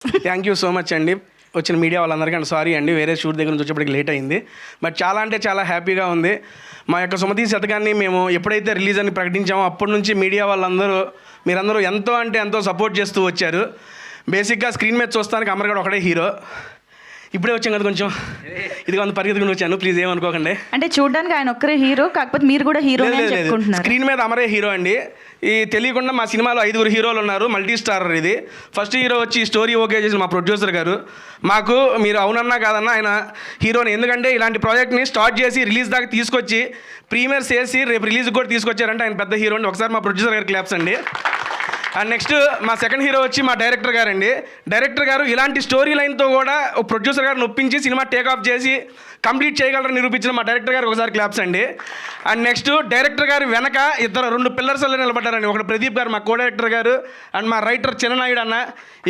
Thank you so much అండి వచ్చిన media వాళ్ళందరికీ అండ్ సారీ అండి వేరే షూట్ దగ్గర నుంచి వచ్చేప్పటికి లేట్ అయింది. బట్ చాలా అంటే చాలా హ్యాపీగా ఉంది. మా యొక్క సుమతి శతకాన్ని మేము ఎప్పుడైతే రిలీజ్ అని ప్రకటించామో అప్పటి నుంచి మీడియా వాళ్ళందరూ మీరందరూ ఎంతో అంటే ఎంతో సపోర్ట్ చేస్తూ వచ్చారు. బేసిక్గా స్క్రీన్ మీద చూస్తానికి అమర్గడ్ ఒకటే హీరో. ఇప్పుడే వచ్చాం కదా కొంచెం ఇదిగా పరిగెత్తుకుని వచ్చాను, ప్లీజ్ ఏమనుకోకండి. అంటే చూడడానికి ఆయన ఒక్కరే హీరో, కాకపోతే మీరు కూడా హీరో చెప్పుకుంటున్నారు. స్క్రీన్ మీద అమరే హీరో అండి. ఈ తెలియకుండా మా సినిమాలో 5 హీరోలు ఉన్నారు, మల్టీ స్టారర్ ఇది. ఫస్ట్ హీరో వచ్చి స్టోరీ ఓకే చేసిన మా ప్రొడ్యూసర్ గారు. మాకు మీరు అవునన్నా కాదన్నా ఆయన హీరోని, ఎందుకంటే ఇలాంటి ప్రాజెక్ట్ని స్టార్ట్ చేసి రిలీజ్ దాకా తీసుకొచ్చి ప్రీమియర్స్ చేసి రేపు రిలీజ్ కూడా తీసుకొచ్చారంటే ఆయన పెద్ద హీరో అండి. ఒకసారి మా ప్రొడ్యూసర్ గారు క్లాప్స్ అండి. అండ్ నెక్స్ట్ మా సెకండ్ హీరో వచ్చి మా డైరెక్టర్ గారు అండి. డైరెక్టర్ గారు ఇలాంటి స్టోరీ లైన్తో కూడా ప్రొడ్యూసర్ గారిని ఒప్పించి సినిమా టేక్ ఆఫ్ చేసి కంప్లీట్ చేయగలరని నిరూపించిన మా డైరెక్టర్ గారు ఒకసారి క్లాప్స్ అండి. అండ్ నెక్స్ట్ డైరెక్టర్ గారు వెనక 2 పిల్లర్స్ నిలబడ్డారండి. ఒకటి ప్రదీప్ గారు మా కో డైరెక్టర్ గారు, అండ్ మా రైటర్ చిన్ననాయుడు అన్న.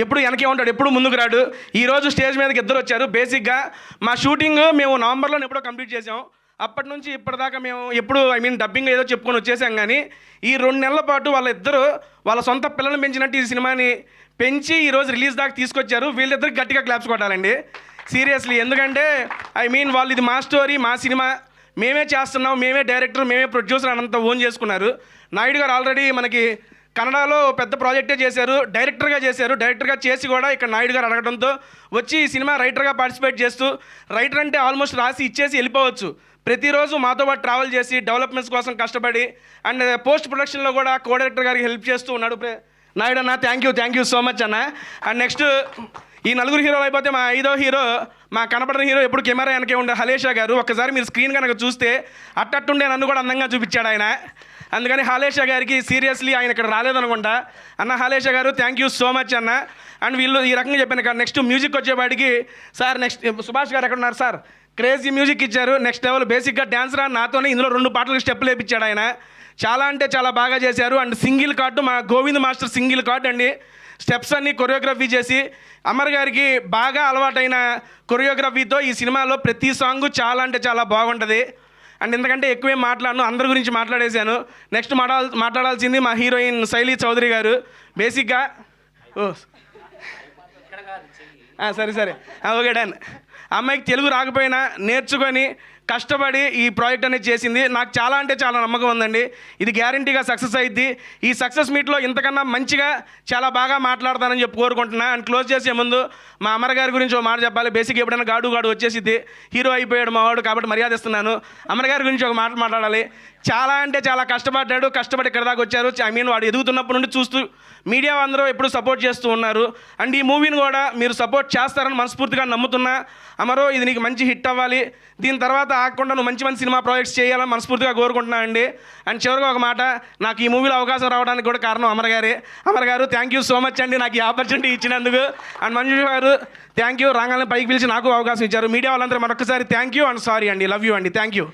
ఎప్పుడు వెనకే ఉంటాడు, ఎప్పుడు ముందుకు రాడు. ఈరోజు స్టేజ్ మీదకి 2 వచ్చారు. బేసిక్గా మా షూటింగ్ మేము నవంబర్లో ఎప్పుడో కంప్లీట్ చేసాం. అప్పటి నుంచి ఇప్పటిదాకా మేము ఎప్పుడు డబ్బింగ్ ఏదో చెప్పుకొని వచ్చేసాం. కానీ ఈ 2 నెలల పాటు వాళ్ళిద్దరూ వాళ్ళ సొంత పిల్లల్ని పెంచినట్టు ఈ సినిమాని పెంచి ఈరోజు రిలీజ్ దాకా తీసుకొచ్చారు. వీళ్ళిద్దరికి గట్టిగా క్లాప్స్ కొట్టాలండి సీరియస్లీ. ఎందుకంటే వాళ్ళు ఇది మా స్టోరీ, మా సినిమా, మేమే చేస్తున్నాం, మేమే డైరెక్టర్, మేమే ప్రొడ్యూసర్ అనంత ఓన్ చేసుకున్నారు. నాయుడు గారు ఆల్రెడీ మనకి కన్నడలో పెద్ద ప్రాజెక్టే చేశారు, డైరెక్టర్గా చేశారు. డైరెక్టర్గా చేసి కూడా ఇక్కడ నాయుడు గారు అడగడంతో వచ్చి ఈ సినిమా రైటర్గా పార్టిసిపేట్ చేస్తూ, రైటర్ అంటే ఆల్మోస్ట్ రాసి ఇచ్చేసి వెళ్ళిపోవచ్చు, ప్రతిరోజు మాతో పాటు ట్రావెల్ చేసి డెవలప్మెంట్స్ కోసం కష్టపడి అండ్ పోస్ట్ ప్రొడక్షన్లో కూడా కో డైరెక్టర్ గారికి హెల్ప్ చేస్తూ ఉన్నాడు నాయుడు అన్న. థ్యాంక్ యూ సో మచ్ అన్న. అండ్ నెక్స్ట్ ఈ 4 హీరోలు అయిపోతే మా 5వ హీరో, మా కనపడిన హీరో ఎప్పుడు కెమెరా వెనకే ఉండే హలేషా గారు. ఒక్కసారి మీరు స్క్రీన్ కనుక చూస్తే అట్టట్టుండే నన్ను కూడా అందంగా చూపించాడు ఆయన. అందుకని హాలేషా గారికి సీరియస్లీ ఆయన ఇక్కడ రాలేదనుకుంటా. అన్న హాలేషా గారు థ్యాంక్ యూ సో మచ్ అన్న. అండ్ వీళ్ళు ఈ రకంగా చెప్పాను కదా. నెక్స్ట్ మ్యూజిక్ వచ్చేవాడికి సార్, నెక్స్ట్ సుభాష్ గారు ఎక్కడ ఉన్నారు సార్, క్రేజీ మ్యూజిక్ ఇచ్చారు. నెక్స్ట్ లెవెల్ బేసిక్గా డ్యాన్సర్ నాతోనే ఇందులో 2 పాటలకు స్టెప్పులు వేయించాడు ఆయన. చాలా అంటే చాలా బాగా చేశారు. అండ్ సింగిల్ కార్డు మా గోవింద్ మాస్టర్ సింగిల్ కార్డు అండి. స్టెప్స్ అన్నీ కొరియోగ్రఫీ చేసి అమర్ గారికి బాగా అలవాటైన కొరియోగ్రఫీతో ఈ సినిమాలో ప్రతి సాంగ్ చాలా అంటే చాలా బాగుంటుంది. అండ్ ఎందుకంటే ఎక్కువేం మాట్లాడను, అందరి గురించి మాట్లాడేశాను. నెక్స్ట్ మాట్లాడాల్సింది మా హీరోయిన్ శైలి చౌదరి గారు. బేసిక్గా సరే ఓకే డన్. అమ్మాయికి తెలుగు రాకపోయినా నేర్చుకొని కష్టపడి ఈ ప్రాజెక్ట్ అనేది చేసింది. నాకు చాలా అంటే చాలా నమ్మకం ఉందండి, ఇది గ్యారంటీగా సక్సెస్ అయ్యిద్ది. ఈ సక్సెస్ మీట్లో ఇంతకన్నా మంచిగా చాలా బాగా మాట్లాడతానని చెప్పి కోరుకుంటున్నా. అండ్ క్లోజ్ చేసే ముందు మా అమర్ గారి గురించి ఒక మాట చెప్పాలి. బేసిక్ ఎప్పుడైనా గాడు వచ్చేసిద్ది, హీరో అయిపోయాడు మావాడు కాబట్టి మర్యాద ఇస్తున్నాను. అమర్ గారి గురించి ఒక మాట మాట్లాడాలి. చాలా అంటే చాలా కష్టపడి ఇక్కడ దాకా వచ్చారు. వాడు ఎదుగుతున్నప్పటి నుండి చూస్తూ మీడియా అందరూ ఎప్పుడు సపోర్ట్ చేస్తూ ఉన్నారు. అండ్ ఈ మూవీని కూడా మీరు సపోర్ట్ చేస్తారని మనస్ఫూర్తిగా నమ్ముతున్నా. అమరో ఇది నీకు మంచి హిట్ అవ్వాలి, దీని తర్వాత ఆగకుండా నువ్వు మంచి సినిమా ప్రాజెక్ట్స్ చేయాలని మనస్ఫూర్తిగా కోరుకుంటున్నా అండి. అండ్ చివరిగా ఒక మాట, నాకు ఈ మూవీలో అవకాశం రావడానికి కూడా కారణం అమర్ గారే. అమర్ గారు థ్యాంక్ యూ సో మచ్ అండి నాకు ఈ ఆపర్చునిటీ ఇచ్చినందుకు. అండ్ మంజు గారు థ్యాంక్ యూ, రాగానే పైకి పిలిచి నాకు అవకాశం ఇచ్చారు. మీడియా వాళ్ళందరూ మరొకసారి థ్యాంక్ యూ అండ్ సారీ అండి, లవ్ యూ అండి, థ్యాంక్ యూ.